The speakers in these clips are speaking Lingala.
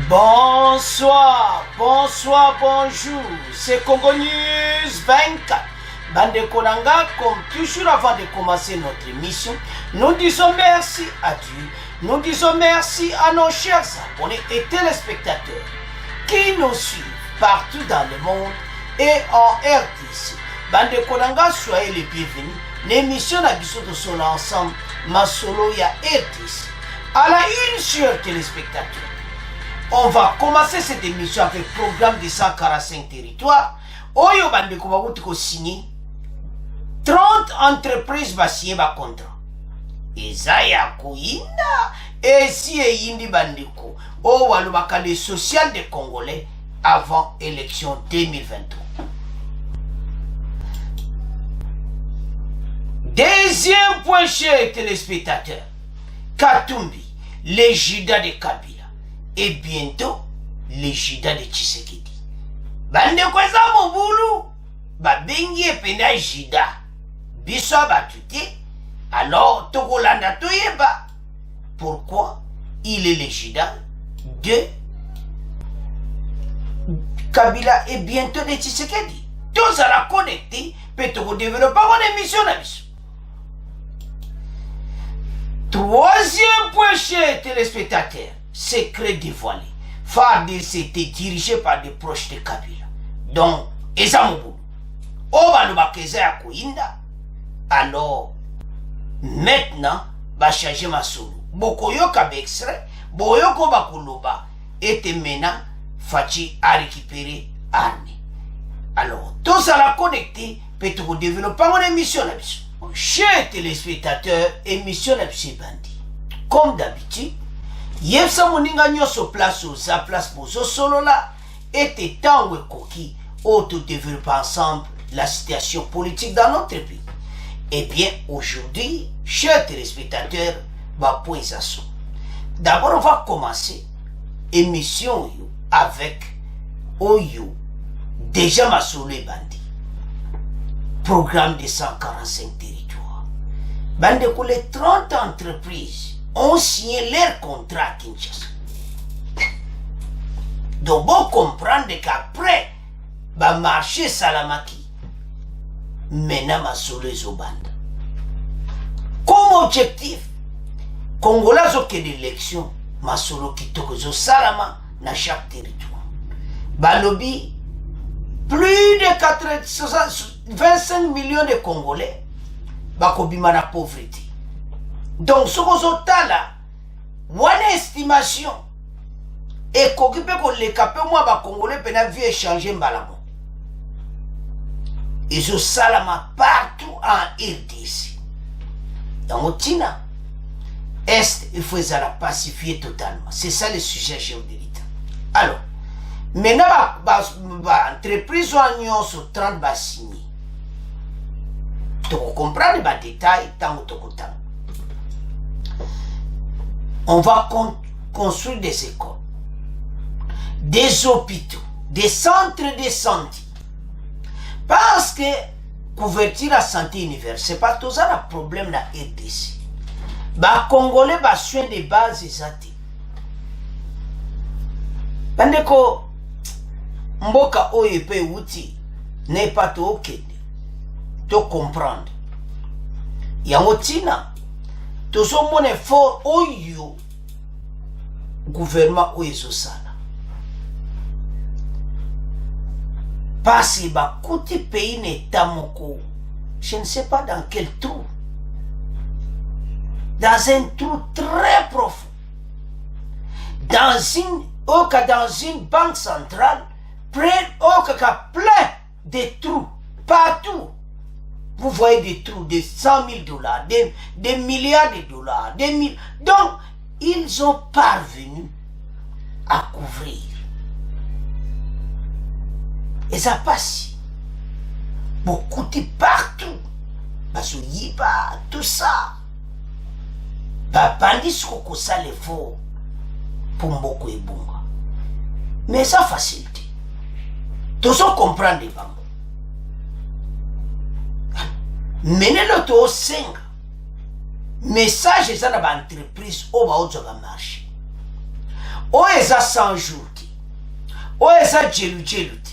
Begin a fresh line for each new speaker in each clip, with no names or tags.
Bonsoir, bonjour, c'est Congo News 24. Bande Konanga, comme toujours avant de commencer notre émission, nous disons merci à Dieu, nous disons merci à nos chers abonnés et téléspectateurs qui nous suivent partout dans le monde et en RDC. Bande Konanga, soyez les bienvenus. L'émission d'Abisso de son ensemble, Masolo ya RDC. À la une sur téléspectateurs. On va commencer cette émission avec le programme de 145 territoires. Oyo bande ko bakuti ko signé 30 entreprises va signer ba contrat. Ezaya kuinda esi eyindi bandeko. O walu bakale social des Congolais avant élection 2023. Deuxième point chez téléspectateurs. Katumbi, les Judas de Kabila. Et bientôt, les Judas de Tshisekedi. Bande kweza mobulu, babengi epena Judas. Biso batute, alors Togolanda toyeba. Pourquoi il est le Judas de Kabila et bientôt de Tshisekedi. Tous à la connecter, peut te développer une émission là. Troisième point chez téléspectateurs. Secret dévoilé. Fardé c'était dirigé par des proches de Kabila. Donc, Ezamoubou. Oba Keza ya Koinda. Alors, maintenant, va changer ma solo. Bokoyo Kabexre, Boyoko Bakuluba, et maintenant, Fachi a récupéré Arne. Alors, tous à la connecter, peut-être vous développer une émission là-dessus. Chers téléspectateurs, émission là-dessus bandit. Comme d'habitude, Yefsa moninga nyoso place ou sa place bozo solo là était tant koki auto-développer ensemble la situation politique dans notre pays. Eh bien, aujourd'hui, chers téléspectateurs, bah point ça. D'abord, on va commencer émission avec Oyo, déjà ma solo bandi. Programme de 145 territoires. Bande pour les 30 entreprises ont signé leur contrat à Kinshasa. Donc, vous comprenez qu'après, le marché Salamaki, maintenant, ma solo bande. Comme objectif, Congolais ont que l'élection, ma solo qui toque Salama dans chaque territoire. Balobi, plus de 25 millions de Congolais, bakobima na pauvreté. Donc, ce que là, une estimation, et qu'on peut les caper, moi, les Congolais, peuvent vu échanger Mbalamo. Et ce salama partout en RDC. Dans le Tina, Est, il faut la pacifier totalement. C'est ça le sujet géopolitique. Alors, maintenant, l'entreprise ont sur 30 signé. Tu comprends les détails, tant que tu comprends. On va construire des écoles, des hôpitaux, des centres de santé. Parce que couverture la santé universelle, c'est pas tout ça le problème de la RDC. Les Congolais ont soin de base exactes. Parce que mboka oye pe outi n'est pas tout ok. Tu comprends. Yango tina. Tout ce mon effort oyo gouvernement oyo sala. Parce que côté pays n'état moko, je ne sais pas dans quel trou. Dans un trou très profond. Dans une banque centrale, plein de trous partout. Vous voyez des trous de 100 000 $, des milliards de dollars, Donc, ils ont parvenu à couvrir. Et ça passe. Beaucoup de partout. Parce que Yiba, tout ça. Bandis koko ça l'effort pour Mboko et Bunga. Mais ça facilite. Tout ça comprend des bambous. Menez-le tout au 5. Message ça dans l'entreprise au bas de marché. oyo eza 100 jours te oyo eza jelu te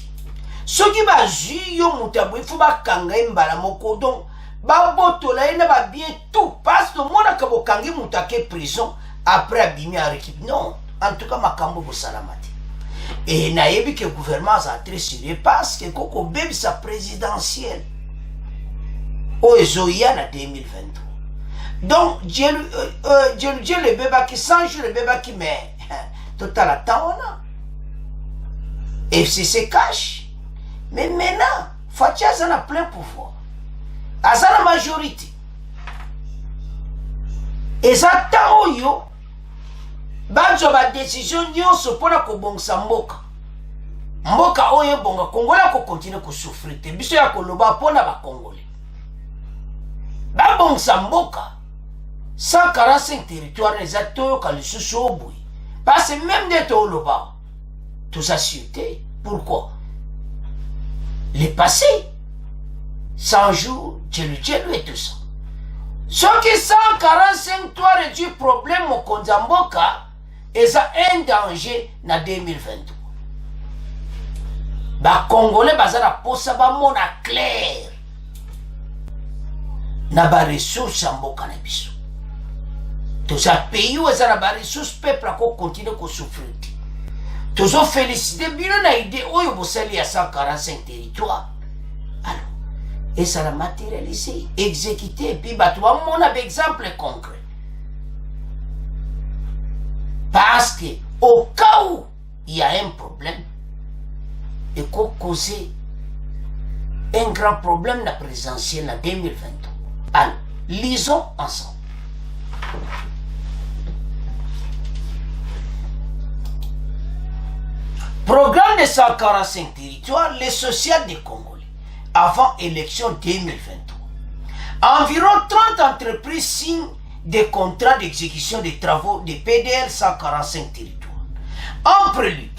soki bazwi yo moto aboye fo bakanga ye mbala moko donc babotola ye na babien tout parce que omonaka bokangi moto ake prison après abimi aréquipe non en tout cas makambo bosalama te et nayebi ke gouvernement aza très sérieux parce que koko bebisa présidentielle oyo ezoya na 2023 donc jelu ebebaki 100 jours ebebaki mais totala temps wana FCC cache mais maintenant Fachi aza na plein pouvoir aza na majorité eza temps oyo bazwa badécision nyonso mpona kobongisa mboka oyo ebonga kongole akokontinue kosouffrir te biso ya koloba mpona bakongole babongisa mboka 145 territoire eza toyoka lisusu oboye parce que même nde tooloba toza sûreté pourquoi le passé 100 jours jelu et tout ça soki 145 toi réduit problème mokonzi ya mboka eza un danger na 2023 bakongole baza na posa bamona clair na baresource ya mboka na biso toza pays oyo eza na baresource peuple akokontinue kosouffrir te tozofélicite bino na ide oyo bosali ya 145 territoire alors ezala matérialisé exécuté epuis bato bamona baexemple concret parce que au cas où il y a un problème et qu'on cause un grand problème la présidentielle en 2023 alors lisons ensemble. Programme de 145 territoires, les social des Congolais, avant élection 2023. Environ 30 entreprises signent des contrats d'exécution des travaux de PDL 145 territoires. En prélude,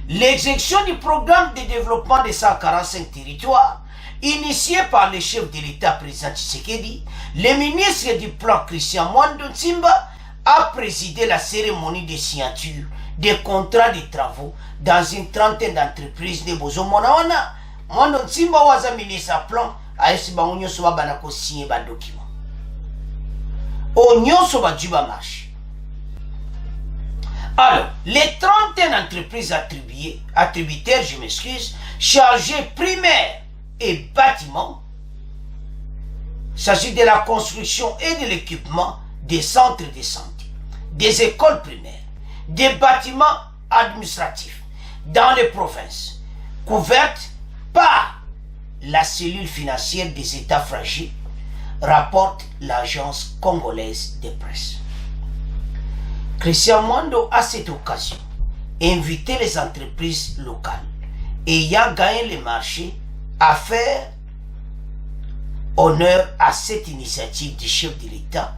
l'exécution du programme de développement des 145 territoires, initié par le chef de l'État, président Tshisekedi, le ministre du plan Christian Mwando Nsimba a présidé la cérémonie de signature des contrats de travaux dans une trentaine d'entreprises de Bozo Monawana. Mwando Nsimba waza ministre plan a esi bango nyonso babana ko signer ba document. O nyonso ba juba marche. Alors, les 31 entreprises attributaires, je m'excuse, chargées primaires et bâtiments, il s'agit de la construction et de l'équipement des centres de santé, des écoles primaires, des bâtiments administratifs dans les provinces, couvertes par la cellule financière des États fragiles, rapporte l'agence congolaise de presse. Christian Mwando, à cette occasion, invité les entreprises locales ayant gagné les marchés à faire honneur à cette initiative du chef de l'État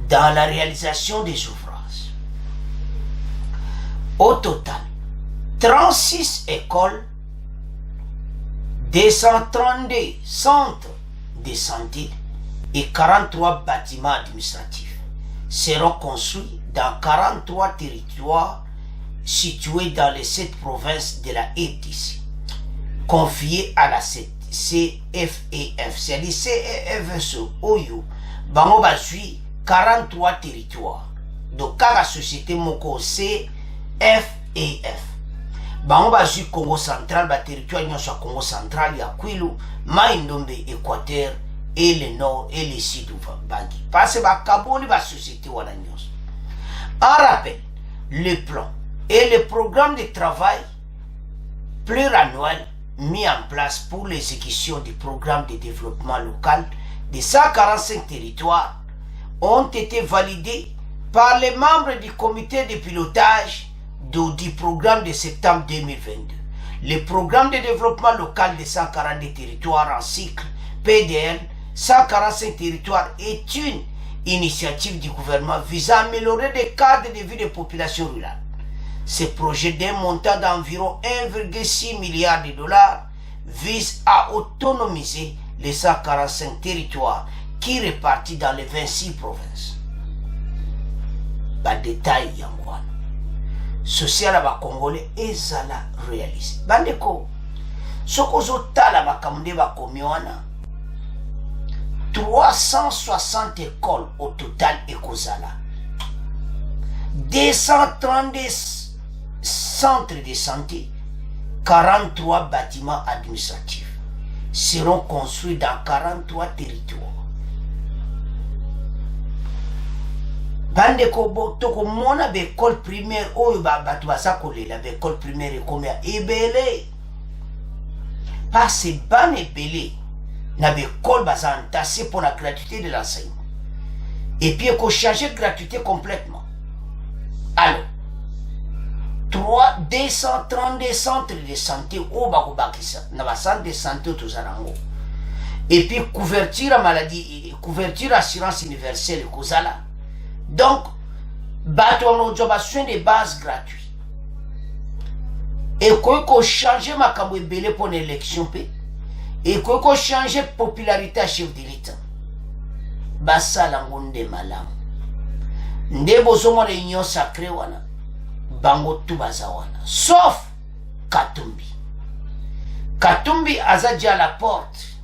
dans la réalisation des ouvrages. Au total, 36 écoles, 232 centres de santé et 43 bâtiments administratifs seront construits dans 43 territoires situés dans les 7 provinces de la RDC, confiés à la CFEF, c'est-à-dire CFSO, Oyo, Bango Bazui, 43 territoires. Donc, la société Moko CFEF, Bango Bazui, Congo central, le territoire Nyonso Congo central, Yakwilu, Maïndombe, Équateur, et le nord et le sud Bangi. Parce que Kaboli, la société Wana Nyonso. En rappel, le plan et le programme de travail pluriannuel mis en place pour l'exécution du programme de développement local de 145 territoires ont été validés par les membres du comité de pilotage du programme de septembre 2022. Le programme de développement local de 142 territoires en cycle PDL 145 territoires est une initiative du gouvernement visant à améliorer les cadres de vie des populations rurales. Ce projet d'un montant d'environ 1,6 milliard de dollars vise à autonomiser les 145 territoires qui répartis dans les 26 provinces. Par détail, Yangwan. social à Congolais ezala réaliste. Bandeko, soko zotala makamde ba komiwana 360 écoles au total ekozala. 232 centres de santé, 43 bâtiments administratifs seront construits dans 43 territoires. Bandeko toko mona be école primaire oyo batu basakolela be école primaire ekomia ebele parce ban ebele na be école baza entassé pour la gratuité de l'enseignement et puis eko changer gratuité complètement. Alors 232 centres de santé oyo bakobakisa na ba centre de santé tozalango et puis couverture à maladie, couverture assurance universelle kozala. Donc, bateau en soins de base gratuits. Et qu'on change ma camoué pour l'élection et qu'on change la popularité à chef de l'État. Bassa langonde malam. Ndebo zomo réunion sacrée wana. Bango tubaza wana. Sauf Katumbi. Katumbi azadji à la porte.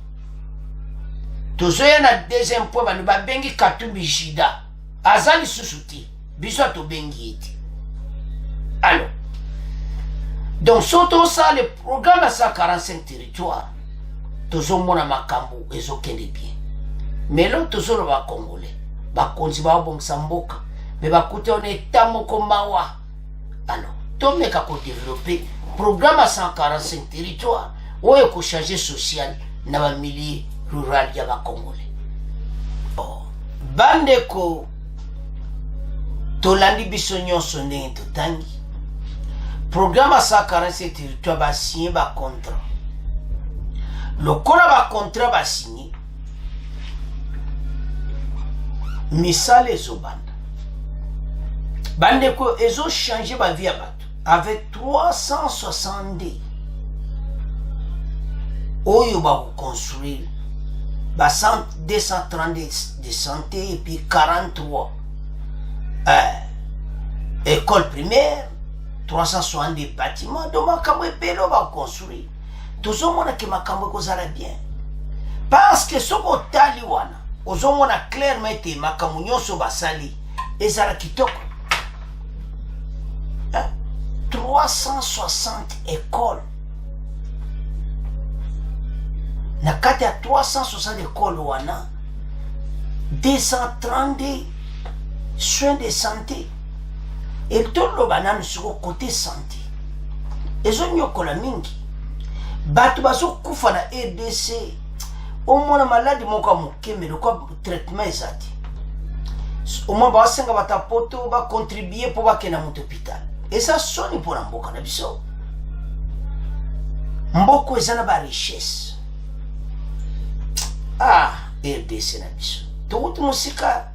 Tozoya na deuxième point, ba bengi Katumbi Jida. Azali Susuti, biswa to bengi eti. Alors, donc surtout ça, le programme à 145 territoires, toujours mon makambo, et aucun bien. Mais là, toujours le Congolais, bakonzi ba bon samboka, mais bakoute on est tamoko mawa. Alors, tout le monde a développé programme à 145 territoires, où il faut changer social dans le milieu rural ya ba Congolais. Oh, bandeko tolandi biso nyonso ndenge totangi programme à 147 territoire ba signé ba contrat lokola ba contrat ba signé misale ezobanda bandeko ezo changer ba vie ya bato avec 362 oyo ba construire ba 230 de santé et puis 43 école primaire, 360 bâtiments, donc makambo ebelo va construire. Tout ça mona que makambo kozala bien. Parce que ce ko tali wana, ozo mona clairement te makambo nyonso basali ezala kitoko. 360 écoles. Na kati ya 360 écoles wana 232 soins de santé. Et tout le banane sur le côté santé. Et je n'y a mingi. Batu baso kufa na EDC. Au moins malade mon comme mais le traitement exact. Au moins ba senga bata poto ba contribuer pour ba kena mon hôpital. Et ça sonne pour mboka na biso. Mboko ezana ba richesse. Ah, RDC na biso. Tout musika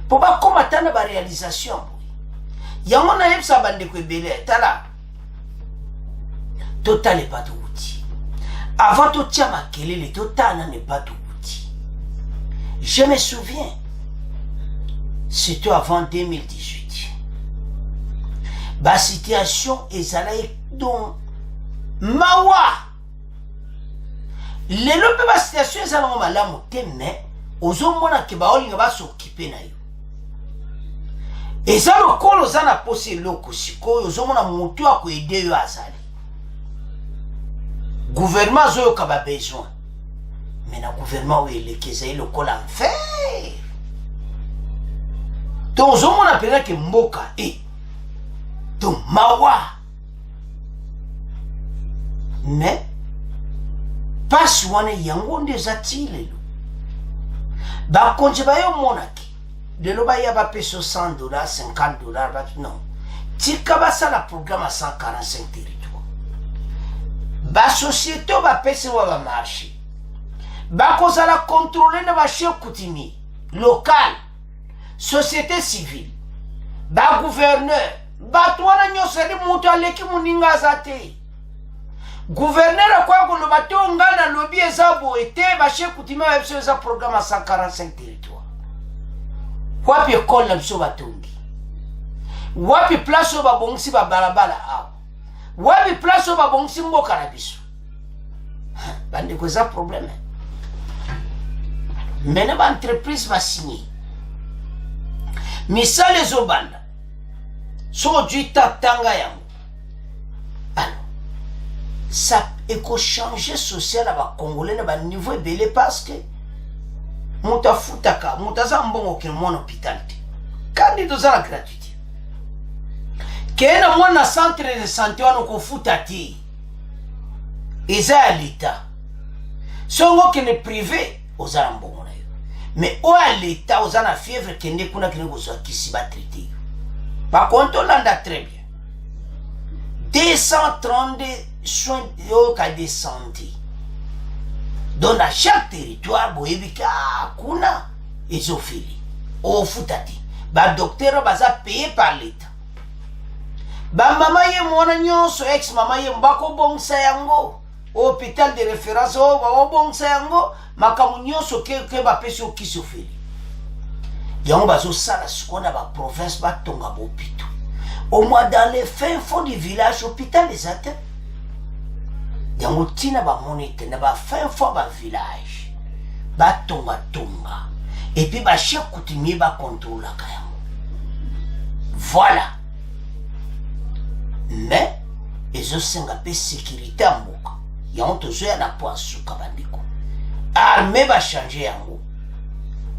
pour pas combattre la réalisation. Yango na yebsa bandeko ebele tala. Total n'est pas d'outil. Avant tout tia makelele total n'est pas d'outil. Je me souviens, c'était avant 2018. La situation est allée donc mawa. Les lobes la situation est allée malamu te mais aux hommes qui ba olinga ba s'occuper na yo. Et ça le col aux ana posé loko siko aux hommes na mutu a ko aider yo azali. Gouvernement zo ka ba besoin. Mais na gouvernement oui le keza le col en fait. Donc aux hommes na pena ke mboka donc mawa. Mais pas wana yango ndezatile lo. Ba konje ba yo monaki. De l'eau, il y a pas $100, $50, non. Tika basa la programme à 145 territoires. Ba société va payer wa marché. Ba koza la contrôler na marché coutumier, local, société civile, ba gouverneur, ba twana nyoseli mutu aleki muninga zate. Gouverneur kwa ko lo bato ngana lobby ezabo ete ba chez coutumier va payer za programme à 145 territoires. Wapi école na biso batongi wapi place oyo babongisi babalabala awa, wapi place oyo babongisi mboka na biso. Bandeko eza problème. Mene ba entreprise va signer misala ezobanda so ojwi tatanga yango. Alors ça éco-changer social à ba congolais na ba niveau ebele parce que moto afutaka moto aza mbongo ke mwana hôpital te kandi toza la gratuité kena mwana centre de santé wana kofuta te eza ya l'État. Songo kene privé oza na mbongo na yo, mais o ya l'État oza na fièvre kende kuna kene kozwa kisi ba traité ba konto landa très bien 232 soins de santé. Donc dans chaque territoire boyebika kuna ezofeli o futati ba docteur baza payé par l'État. Ba mama ye mwana nyonso ex mama ye mbako bongsa yango hôpital de référence o ba bongsa yango makamu nyonso ke ba pesi o kisofeli. Yango bazo sala sikona ba province ba tonga bo hôpital. Au moins dans les fins fonds du village hôpital les atteint. Yango tina ba monite na ba fin fond ba village ba tonga et puis ba chef coutumier ba contrôle la yango. Voilà. Mais ezosenga pe sécurité en mboka yango tozoya na po asuka bandeko armée ba changer yango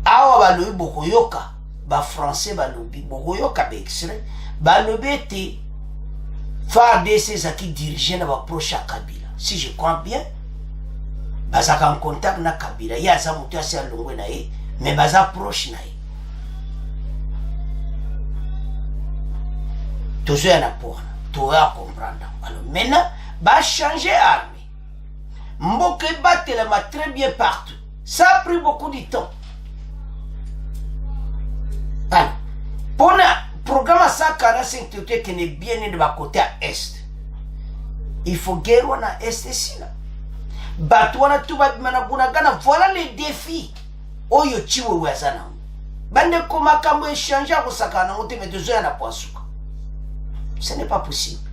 awa balobi bokoyoka ba français balobi bokoyoka ba extrait balobi ete FARDC ezaki dirigé na ba proche ya Kabila. Si je crois bien, bazaka en contact na Kabila. Ya za mutu asi alongwe na ye, mais baza proche na ye. Tozoya na pona, toya comprendre. Alors maintenant, ba changer armée. Mboke batelema très bien partout. Ça a pris beaucoup de temps. Alors, pour le programme 145 qui est bien de ma côté à est. Il faut guerre à est ici là. Batouana tout va managuna. Voilà les défis. Oyo chiwe wazana. Bande koma kambo échanger au sakana ngote mais 2 heures na poisuka. Ce n'est pas possible.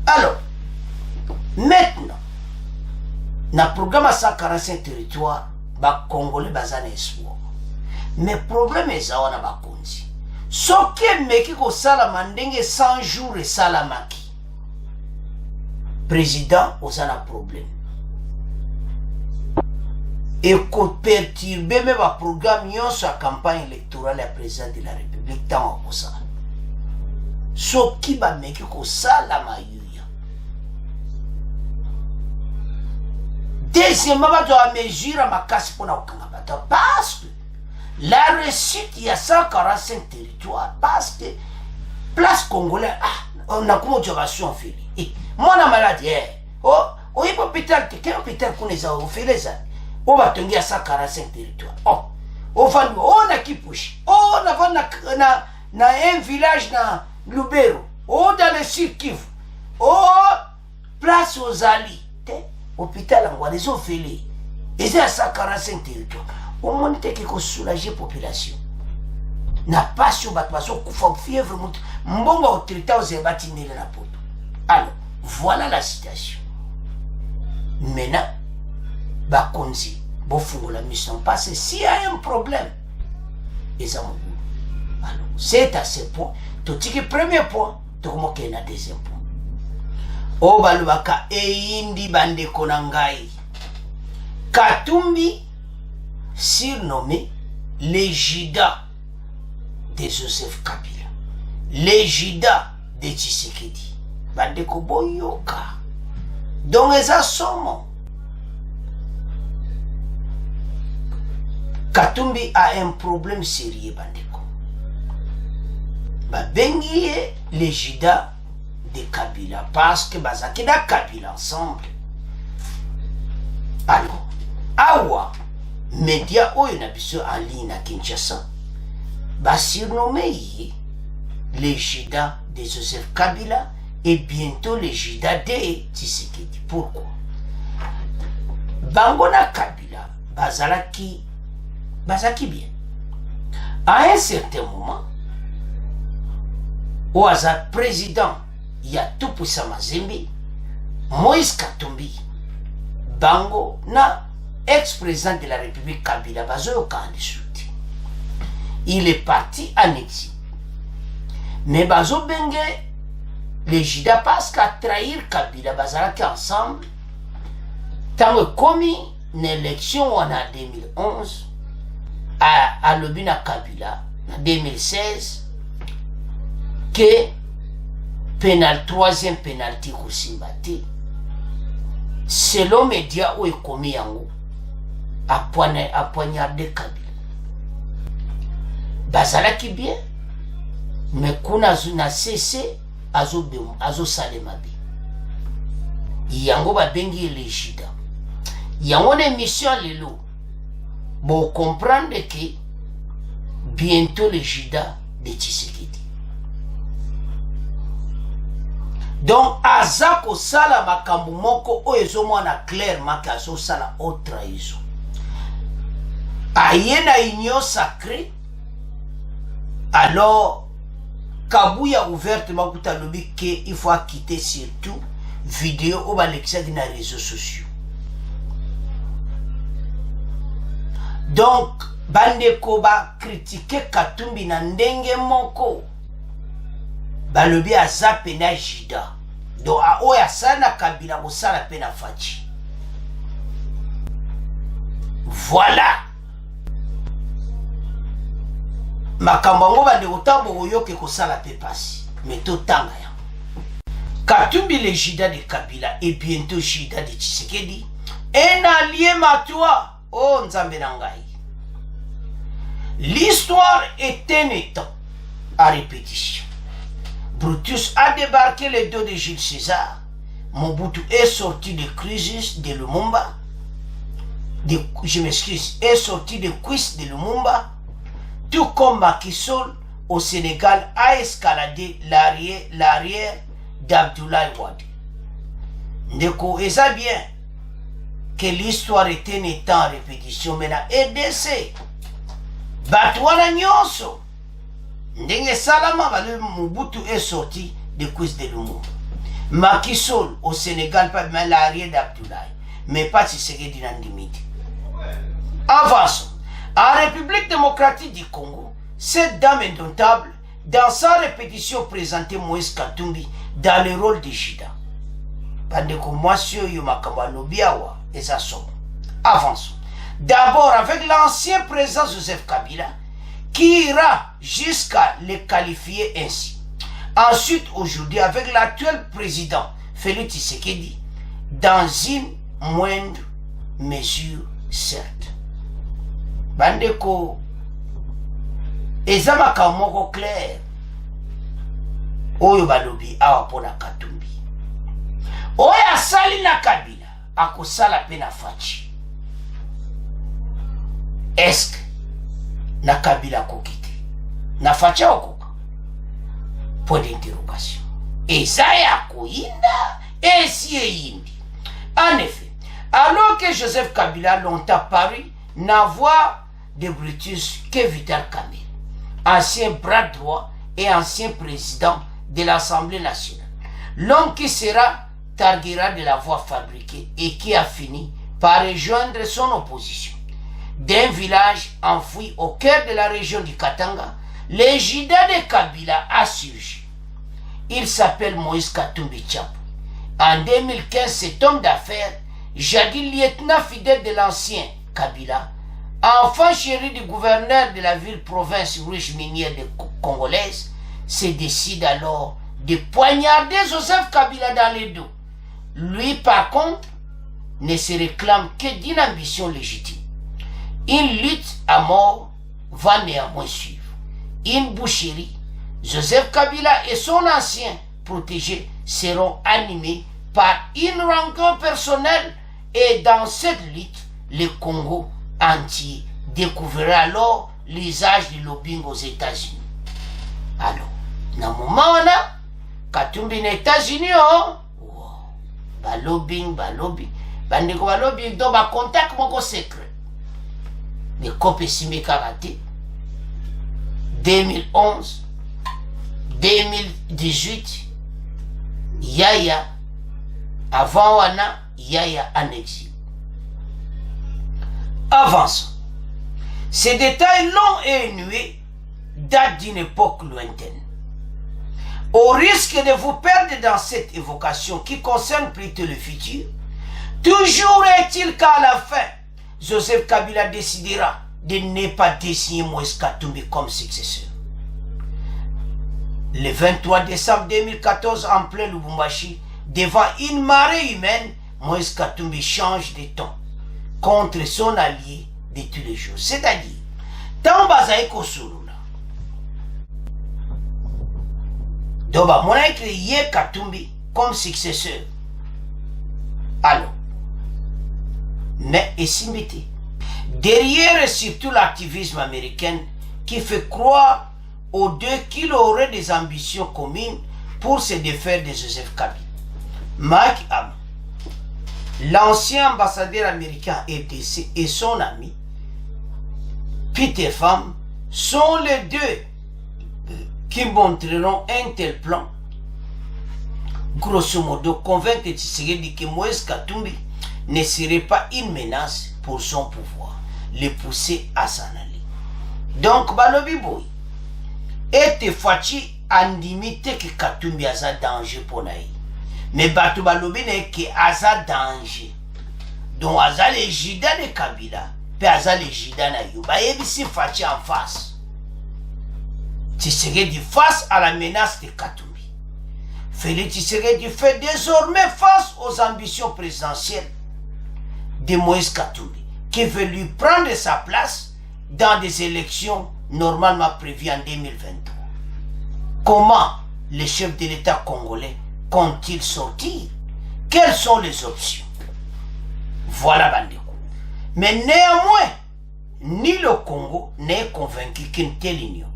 Alors, maintenant, na programme 145 territoires, ba Congolais bazana espoir. Mais problème est ça on a ba konzi. Soke meki ko sala mandenge 100 jours et salamaki. Président osana problème. Et qu'on perturbe même ba programme yon sa campagne électorale à président de la République tant au ça. Soki ba meki ko sala mayuya. Deuxièmement, ba doit mesure ma casse pour na okanga bata parce que la réussite il y a 145 territoires parce que place congolais on a comment observation fait. Moi na maladie oh hôpital quel hôpital connaît au fait les ans on va tenir à 145 territoires on va on a qui push on a na un village na Lubero dans le sud Kivu place aux alliés hôpital en les ont fait et c'est à 145 territoires au moins qui soulager population na pas sur batwaso kufa fièvre mbongo autorité aux bâtiments la poto. Alors voilà la situation. Maintenant, Bakonzi, Bofungo la mission passe. S'il y a un problème, alors, c'est à ce point. Tout ce premier point, tout le monde a deuxième point. Obalubaka e indi bande konangai. Katumbi, surnommé les Jida de Joseph Kabila, les Jida de Tshisekedi. Bandeko boyoka donc eza somo. Katumbi a un problème sérieux bandeko babengi les Jida de Kabila parce que bazaki da Kabila ensemble. Alors awa média oyo na biso en ligne na Kinshasa ba surnommé les Jida de Joseph Kabila et bientôt les Jida de Tshisekedi. Pourquoi? Bangona Kabila, bazaki bien. À un certain moment, au hasard président ya Tout-Puissant Mazembe, Moïse Katumbi, Bango, na ex-président de la République Kabila, Bazoyo Kandisouti. Il est parti en exil. Mais Bazo Bengue, les Jida parce qu'à trahir Kabila, Bazalaki ensemble, tant que commis une élection en 2011, à l'Obina Kabila, en 2016, que troisième pénalty Kousimbati, selon les médias où est commis yango, à poignarder Kabila. Bazalaki bien, mais kuna na cessé azo salemabi. Yango ba bengi les Jida. Yango une mission lelo. Bon comprendre que bientôt les Jida de Tshisekedi. Donc azako sala makambu moko oyezo mwana clairement kazo sala haute trahison. Ayena union sacrée. Alors Kabouya ouvertement kuta lobi que il faut quitter surtout vidéo au balexia dans les réseaux sociaux. Donc bandeko ba critiquer Katumbi na ndenge moko balobi aza pena Jida. Donc a oya sana Kabila ko sala pena fachi. Voilà. Makambo ngo bande otambo oyoke ko sala pe pasi. Mais to tanga ya. Katumbi le Jida de Kabila et bientôt Jida de Tshisekedi. Un allié matua. Oh Nzambe nangai. L'histoire est un étant à répétition. Brutus a débarqué le dos de Jules César. Mobutu est sorti de crise de Lumumba. Je m'excuse, est sorti de cuisse de Lumumba. Tout comme Macky Sall au Sénégal a escaladé l'arrière d'Abdoulaye Wade. Ndeko, et ça bien que l'histoire est un étant en répétition. Maintenant, EDC, Batouana Nyonso, Ndenge Salama, Mobutu est sorti de cuisse de Lumumba. Macky Sall au Sénégal, pas même l'arrière d'Abdoulaye, mais pas Tshisekedi Nandimiti. Avançons. En République démocratique du Congo, cette dame indomptable, dans sa répétition, présentait Moïse Katumbi dans le rôle de Jida. Pandeko Mwasio Yomakamba Lobiawa et sa somme. Avançons. D'abord avec l'ancien président Joseph Kabila, qui ira jusqu'à le qualifier ainsi. Ensuite, aujourd'hui, avec l'actuel président Félix Tshisekedi, dans une moindre mesure, certes. Bandeko, ezama kamoko clair, oyo balobi awa pona Katumbi. Oyo asali na Kabila, akosala pe na fachi. Est-ce que na Kabila kokite? Na fachi okoka? Point d'interrogation. Ezaya koinda, esi indi. En effet, alors que Joseph Kabila longtemps paru n'avoir de Brutus que Vital Kamerhe, ancien bras droit et ancien président de l'Assemblée nationale. L'homme qui sera targuera de l'avoir fabriqué et qui a fini par rejoindre son opposition. D'un village enfoui au cœur de la région du Katanga, les Jida de Kabila a surgi. Il s'appelle Moïse Katumbi Tchapou. En 2015, cet homme d'affaires, jadis lieutenant fidèle de l'ancien Kabila, enfant chéri du gouverneur de la ville-province riche minière congolaise, se décide alors de poignarder Joseph Kabila dans le dos. Lui, par contre, ne se réclame que d'une ambition légitime. Une lutte à mort va néanmoins suivre. Une boucherie, Joseph Kabila et son ancien protégé seront animés par une rancœur personnelle et dans cette lutte, le Congo entier découvrira alors l'usage du lobbying aux États-Unis. Alors, dans le moment où on a Katumbi aux États-Unis, lobbying, lobbying, donc contact mon secret. Mais comme Simé Karaté, 2011, 2018 Yaya avant wana Yaya en exil. Avançons. Ces détails longs et énués datent d'une époque lointaine. Au risque de vous perdre dans cette évocation qui concerne plutôt le futur, toujours est-il qu'à la fin, Joseph Kabila décidera de ne pas désigner Moïse Katumbi comme successeur. Le 23 décembre 2014, en plein Lubumbashi, devant une marée humaine, Moïse Katumbi change de ton contre son allié de tous les jours. C'est-à-dire, tant Bazaï Kosurula. Donc, on a écrit Katumbi comme successeur. Alors, mais et Simbiti. Derrière surtout l'activisme américain qui fait croire aux deux qu'il aurait des ambitions communes pour se défaire de Joseph Kabila. Mike Ham, l'ancien ambassadeur américain RDC et son ami Peter Pham sont les deux qui montreront un tel plan. Grosso modo, convaincre Tshisekedi que Moïse Katumbi ne serait pas une menace pour son pouvoir, le pousser à s'en aller. Donc, Balobi Boy, et Fachi andimite que Katumbi a un danger pour naï. Mais Batu Balobi n'est que un danger. Donc, Aza le Jida de Kabila, puis Aza le Jida na Yuba, et ici Fachi en face. Tshisekedi face à la menace de Katumbi. Félix Tshisekedi fait désormais face aux ambitions présidentielles de Moïse Katumbi, qui veut lui prendre sa place dans des élections normalement prévues en 2023. Comment les chefs de l'État congolais comptent-ils sortir? Quelles sont les options? Voilà Bandeko. Mais néanmoins, ni le Congo n'est convaincu qu'une telle union,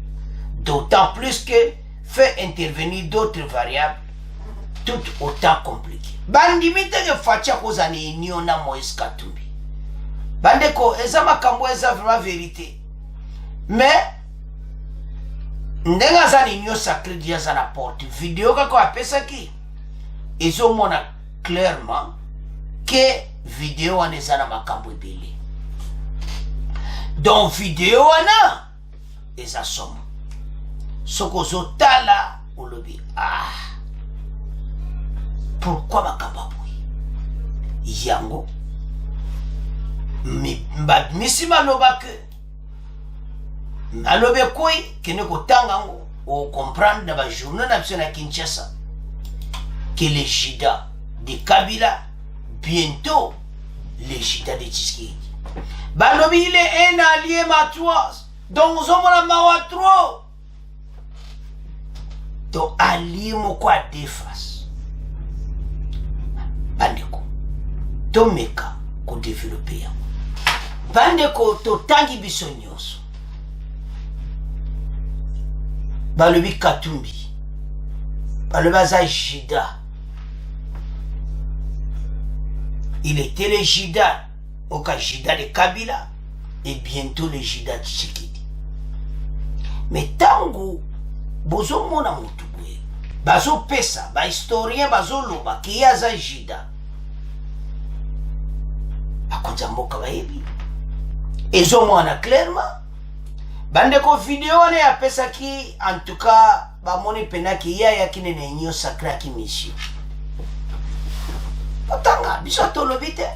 d'autant plus que fait intervenir d'autres variables tout autant compliquées. Bandimite que fatia cause ni union na Moïse Katumbi. Bandeko, eza makambo eza vraiment vérité. Mais ndenga za union sacrée dia za na porte vidéo kako apesa ki ezo mona clairement que vidéo wana eza na makambo ebele. Donc vidéo wana eza somo. Soko zotala olobi pourquoi makambo yango misi maloba ke malobe koi kene kotanga ngo o comprendre na ba journal na na Kinshasa que les Jida de Kabila bientôt les Jida de Tshisekedi balobi il est un allié matouas donc zomona mawatro to allié moko a déface bandeko to meka ko développer yango bandeko to tangi biso nyonso balobi Katumbi balobi aza Jida il était le Jida au cas Jida de Kabila et bientôt le Jida de Tshisekedi. Mais tango bozo mona mutu boye bazo pesa ba historien bazo loba ki aza Jida akonza mboka bayebi ezo mona clairement bandeko video wana ya pesa ki en tout cas ba moni pena ki ya kinene nyo sacré ki mission otanga biso tolobi te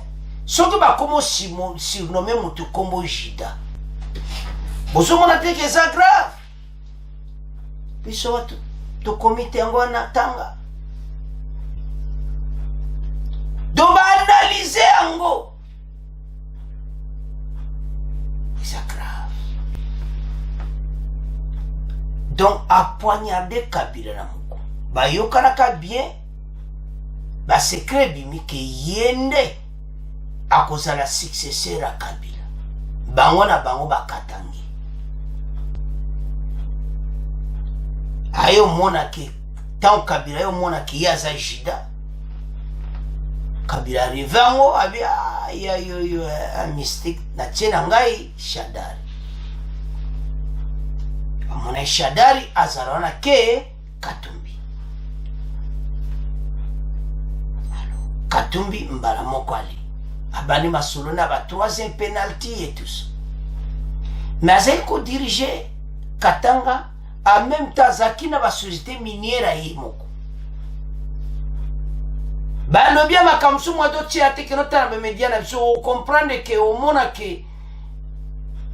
soki bakomo surnommé mutu kombo Jida bozo mona te ke eza grave biso watu tokomi te yango wana tanga do baanalyse yango eza grave. Donc apoignarder Kabila na moko bayokanaka bien basekret bimi ke yende akozala successeur a Kabila bango na bango bakatangi ayo mona ke tant Kabila yo mona ke yaza Jida Kabila rivango abia yo a mystique na tena ngai Shadari amona Shadari azarona ke Katumbi. Alors, Katumbi mbala moko ali. Abani masolo na ba troisième penalty et tout ça. Mais azali ko diriger Katanga en même temps zaki na ba société minière yi moko. Balobi makamsu mwa do tia te kino tana be media na biso comprendre que au mona que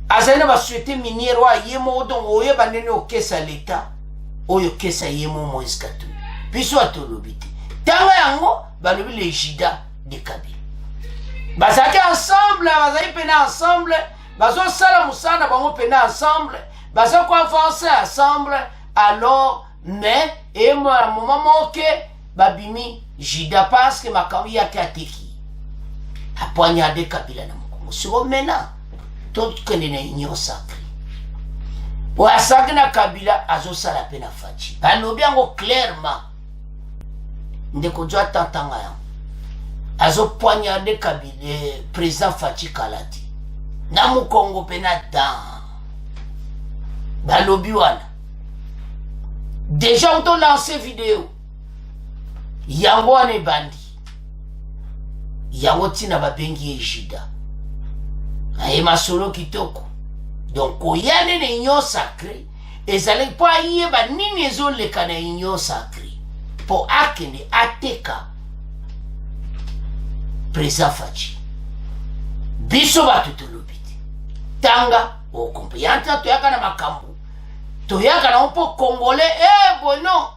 azali na ba société minière wa yemo donc oye bandene o kesa l'état oyo kesa yemo Moïse Katumbi. Biso atolobi te. Tanga yango balobi le jida de Kabila. Bazaki ensemble, bazaki pena ensemble, bazo sala musana bango pena ensemble, bazo ko avancer ensemble, alors mais et moi moment moke babimi jida parce que makambi ya katiki. Apoignade Kabila na moko. Siko mena tout kende na union sacrée. Pour asagna Kabila azo sala pena fachi. Balobi yango clairement. Ndeko jo atantanga yango. Azo poignardé Kabila président Fachi Kalati na Mukongo pena dan balobi wana déjà on t'a lancé vidéo yango ane bandi yango tina babengi ejida aye masolo kitoko donc oyane ne union sacrée ezali po ayeba nini ezoleka na union sacrée po akende ateka Président Fachi biso batu tulubiti tanga okompe yanta toyaka na makambu toyaka na mpo congolais bono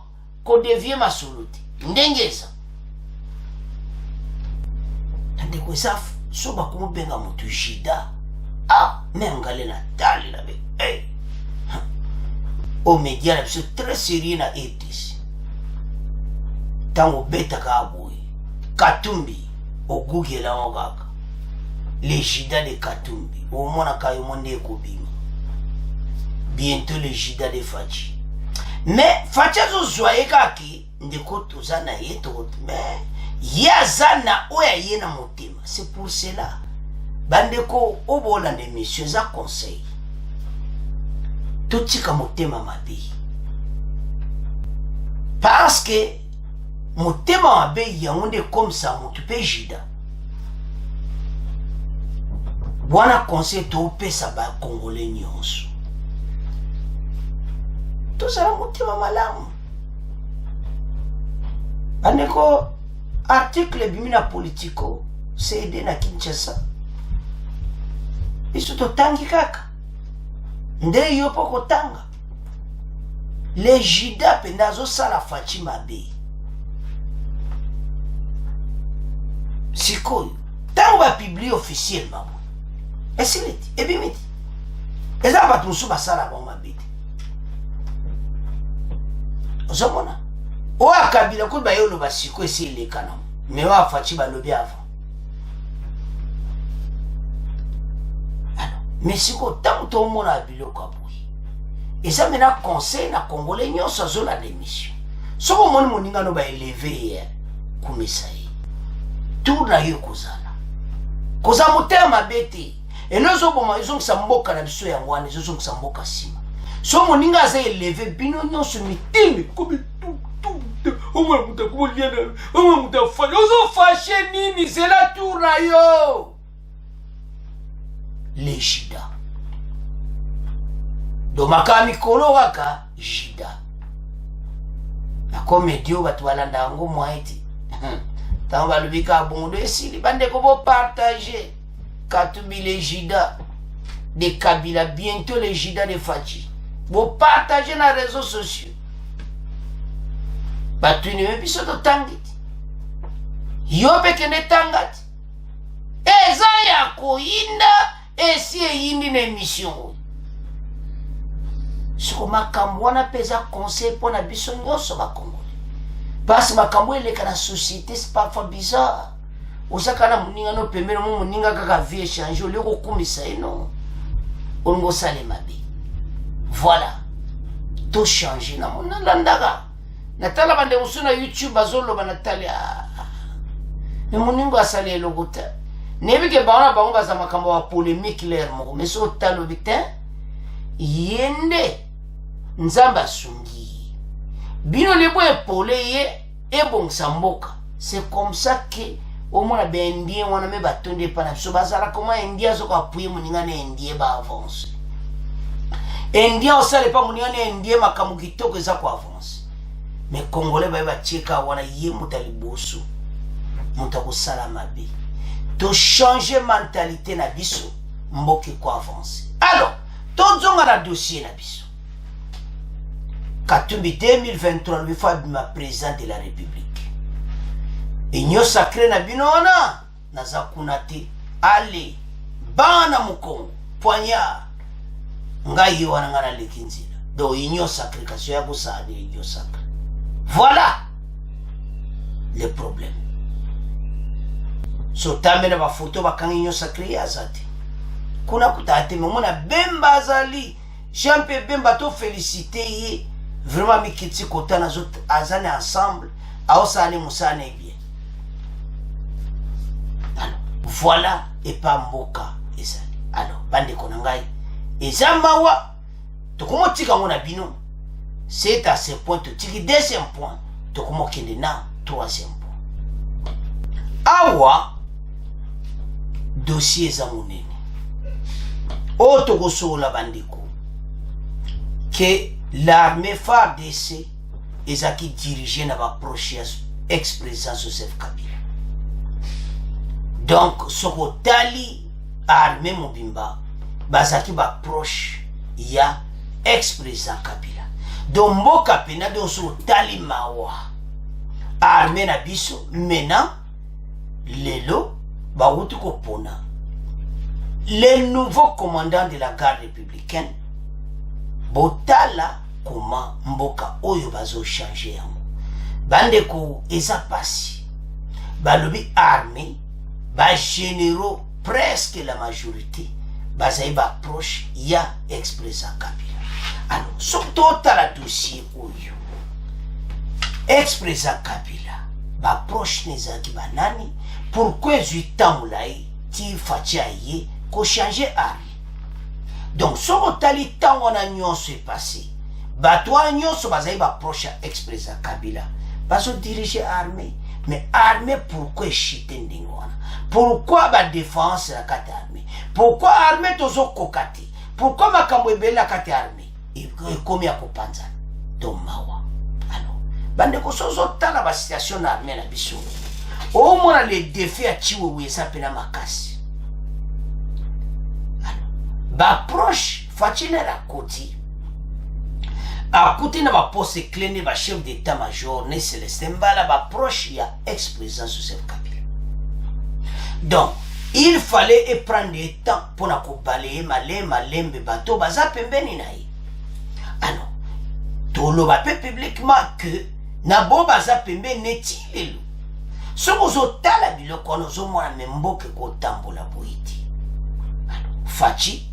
ko devie masuluti ndengeza ande ko saf so ba ko benga mutu jida mengale na tali na be o media na biso très sérieux na etis tango beta ka boy Katumbi ogugela ngaka les jida de Katumbi au mona kayo monde ekobima bientôt les jida de Fachi mais Fachi zo zoye kaki ndeko tozana yeto mais yazana oya yena motema c'est pour cela bandeko obola de messieurs za conseil totika motema mabe parce que motema mabe yango comme ça mutu pe jida bwana conseil to pesa ba congolais nyonso to sala motema malamu bandeko article bimina politico CD na Kinshasa biso to tangi kaka nde yo poko tanga le jida penda zo sala Fachi mabe sikoyo tango ba publie officiellement esileti ebimiti eza batu musu basala ba mabe ozomona o akabila ko ba yolo basiko esile kana mais wa Fachi balobi avant mais siko tango to mona biloko aboyi eza mena conseil na congolais nyonso azola démission soko moni moninga no ba élever kumisa ye tout na yo kozala koza motema bete enozo boma ezongisa mboka na biso yango wana ezongisa mboka sima so moninga aza élever bino nyonso mitime komi oma muta kuliana oma muta fanya ozo fashe nini c'est la tour na yo les jida do makami kolo waka jida na komedio batu balanda yango mwaiti tant balubika bondo esili bande ko bo partager Katumbi les jida de Kabila bientôt les jida de Fachi bo partager na réseaux sociaux batu ni biso to tangiti yo peke ne tangati eza ya koinda esi eyindi na émission siko makambo wana pesa conseil pona biso nyonso bakongole parce makambo eleka na société c'est parfois bizarre osaka na muninga no pembele mo muninga kaka vie changer ole ko kumisa eno ongo sale mabe voilà tout changer na mona landaga natala bande musuna YouTube azolo banatalia ne muningo asale logota nebike baona bango baza makambo wa polémique l'air moko mais so talo bitin yende nzamba sungi bino lebo epole ye ebongisa mboka. C'est comme ça que au moins ben indien wana me batonde pa na biso bazala comment indien zo ko appuyer moninga na indien ba avance. Indien osale pa moninga na indien makamu kitoko eza ko avance. Mais congolais ba cheka wana ye mutaliboso. Mutako sala mabe. To changer mentalité na biso mboke ko avance. Alors, tozonga na dossier na biso. Katumbi 2023 le fois ma président de la République. Inyo sacré na binona naza kunate ale bana mukongo poignard ngai wana ngana lekinzila do inyo sacré kasio ya kusade inyo sacré. Voilà le problème. So tamena ba photo bakangi inyo sacré azati kuna kutate mona bemba azali champe bemba to féliciter ye vraiment mikiti kota na zot azane ensemble aosane musane bien. Voilà et pas moka ezali. Alors bande konangai ezamawa to komotika ngona bino. C'est à ce point to tiki deuxième point to komokende na troisième point. Awa dossier za monene. O to kosola bandeko que l'armée FARDC ezaki dirigé na ba proche ex-président Joseph Kabila. Donc, soko tali armée mobimba, bazaki ba proche ya ex-président Kabila. Donc, mboka pena don soko tali mawa armée na biso, mena lelo ba wutu ko pona les nouveaux commandants de la garde républicaine botala comment mboka oyo bazo changer yango. Bande ko eza pasi balobi armée ba généraux presque la majorité bazai ba proche ya ex-président Kabila. Alors surtout la dossier oyo ex-président Kabila ba proche nezaki banani pourquoi zuitamulai ti fatia ye ko changer armée. Donc soko tali tango na nyonso est passé batwa nyonso bazai ba proche ya ex-président Kabila bazo diriger armée. Mais armée pourquoi chiter ndingwana? Pourquoi ba défense la carte armée? Pourquoi armée tozo kokati? Pourquoi makambo ebele la carte armée? Et comme ya kopanza domawa. Alors, bande ko sozo tala ba situation armée na biso. Au moins les défis à chiwewe ça pena makasi. Alors, ba proche fatine la koti. A côté na ba poste clé ne ba chef d'état-major ne Célestin Mbala ba proche ya ex-président Joseph Kabila. Donc, il fallait prendre du temps pour na ko balayer malembe bato baza pembeni na ye. Alors, tolo ba pe publiquement que na bo baza pembeni neti lelo. Soko zo tala biloko no zo mwana memboke ko tambola boiti. Alors, fachi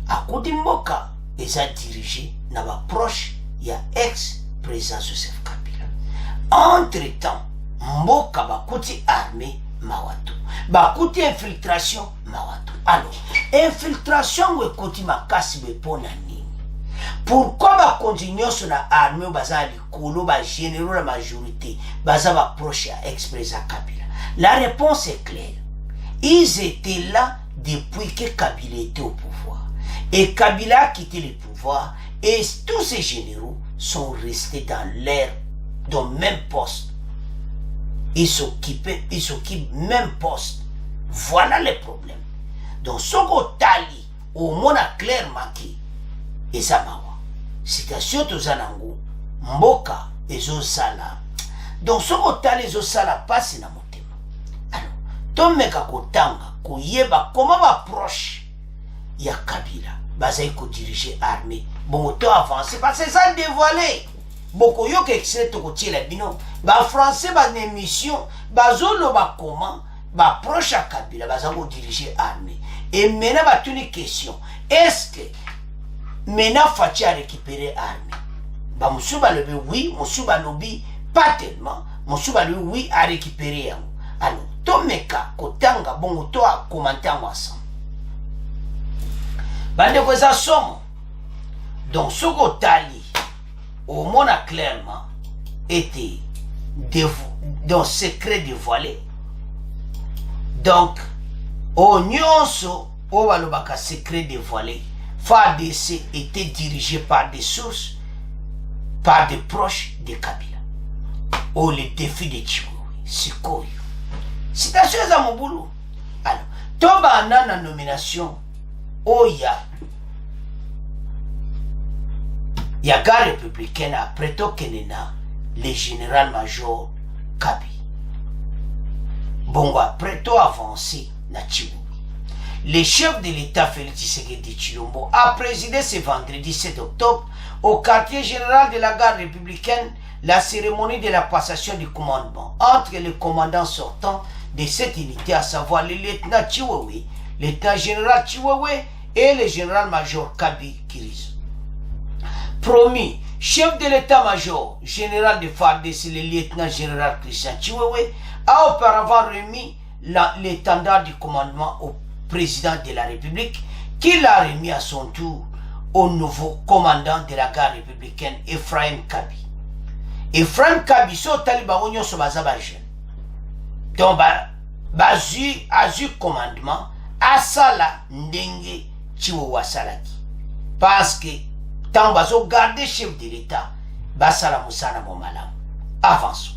a côté mboka eza dirigé na ba proche ya ex-président Joseph Kabila. Entre-temps, mboka bakuti armée mawatu. Bakuti infiltration mawatu. Alors, infiltration we koti makasi be pona nini? Pourquoi ba continuer sur la armée baza likolo ba généraux la majorité baza ba proche ya ex-président Kabila? La réponse est claire. Ils étaient là depuis que Kabila était au pouvoir. Et Kabila a quitté le pouvoir et tous ces généraux sont restés dans le même poste. Ils s'occupent même poste. Voilà le problème. Donc, Soko Tali, au moins clairement qui et ça mawa. Citation to zanango, mboka ezo sala. Donc, Soko Tali ezo sala passe na motema. Alors, tomeka kotanga, koyeba comment va proche. Ya Kabila bazai ko diriger armée bon to avancer parce que ça dévoilé beaucoup yo que extrait to ko tiela bino ba français ba émission bazolo ba comment ba proche à Kabila bazai ko diriger armée et maintenant ba tuni question est-ce que maintenant Fachi a récupéré armée ba musuba lobi oui musuba lobi pas tellement musuba lobi oui a récupéré alors to meka kotanga bon to a commenter ensemble. Bande ko za somo. Donc soko tali au mona clairement été dans secret dévoilé. Donc, au nyonso, au balobaka secret dévoilé, FARDC était dirigé par des sources, par des proches de Kabila. Oh, le défi de Chiboui, c'est quoi? Citation à mon boulot. Alors, Toba nana nomination, oh ya gare républicaine après to kenena, le général-major Kabi. Bongo après to avancé na Chiboui. Le chef de l'État Félix Tshisekedi Tshilombo a présidé ce vendredi 7 octobre au quartier général de la gare républicaine la cérémonie de la passation du commandement entre le commandant sortant de cette unité, à savoir le lieutenant Chiwewe, le lieutenant général Chiwewe et le général-major Kabi Kiriz. Promis, chef de l'état-major général de FARDC, le lieutenant général Christian Chiwewe, a auparavant remis l'étendard du commandement au président de la République, qui l'a remis à son tour au nouveau commandant de la gare républicaine, Ephraim Kabi. Ephraim Kabi, so taliba onyo so bazaba jeune. Donc, azu commandement, asala ndenge Chiwewe salaki. Parce que, tant bazo garder chef de l'État, basala musana momalam. Avançons.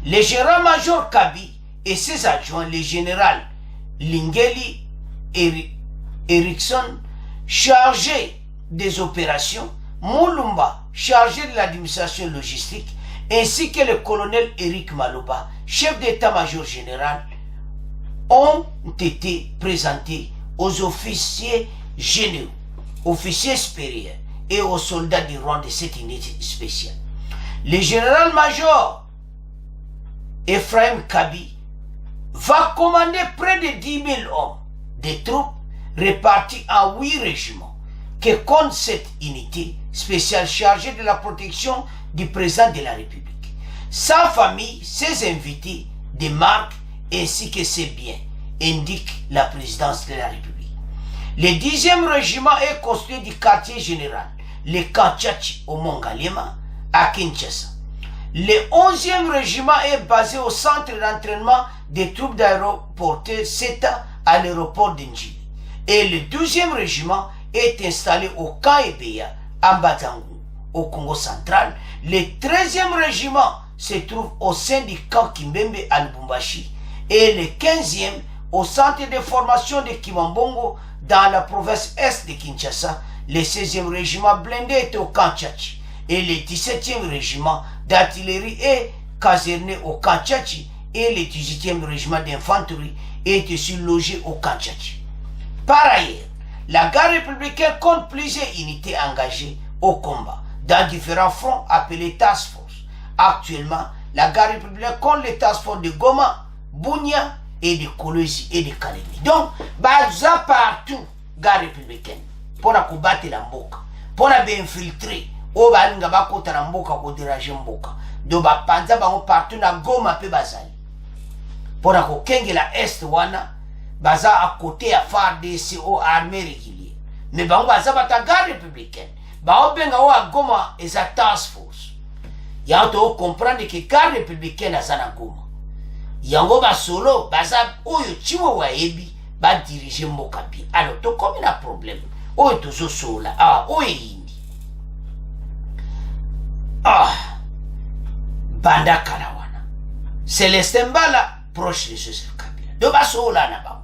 Le général-major Kabi et ses adjoints, le général Lingeli Erickson, chargé des opérations, Moulumba, chargé de l'administration logistique, ainsi que le colonel Eric Maloba, chef d'état-major général, ont été présentés aux officiers généraux, officiers supérieurs et aux soldats du rang de cette unité spéciale. Le général-major Ephraim Kabi va commander près de 10 000 hommes de troupes répartis en 8 régiments que compte cette unité spéciale chargée de la protection du président de la République. Sa famille, ses invités, des marques ainsi que ses biens, indique la présidence de la République. Le 10e régiment est construit du quartier général, le Kanchachi au Mongalema, à Kinshasa. Le 11e régiment est basé au centre d'entraînement des troupes d'aéroporteurs SETA à l'aéroport d'Njili. Et le 12e régiment est installé au camp Ebeya, à Mbazangu, au Congo central. Le 13e régiment se trouve au sein du camp Kimbembe à Lubumbashi. Et le 15e au centre de formation de Kimambongo dans la province est de Kinshasa. Le 16e régiment blindé est au camp Tchachi. Et le 17e régiment d'artillerie est caserné au camp Tchachi. Et le 18e régiment d'infanterie est aussi logé au camp Tchachi. Par ailleurs, la garde républicaine compte plusieurs unités engagées au combat dans différents fronts appelés task force. Actuellement, la garde républicaine compte les task force de Goma, Bunia et de Kolwezi et de Kalemi. Donc, baza partout, garde républicaine, pour combattre la mboka, pour infiltrer, au balinga bakota la mboka, pour déranger mboka. Donc, panza bango partout na Goma pe bazali. Pour kenge la est wana, baza à côté à FARDC au armée régulière. Mais bango baza bata garde républicaine. Bango benga o a Goma et sa task force. Yanto comprendre que garde républicaine a zana Goma. Yango ba solo baza oyo Chiwewe ebi ba diriger mboka bi. Alors to comme il a problème. Oyo tozo sola. Ah oyo indi. Ah banda kalawana. Célestin Mbala proche de Joseph Kabila. De ba sola na ba.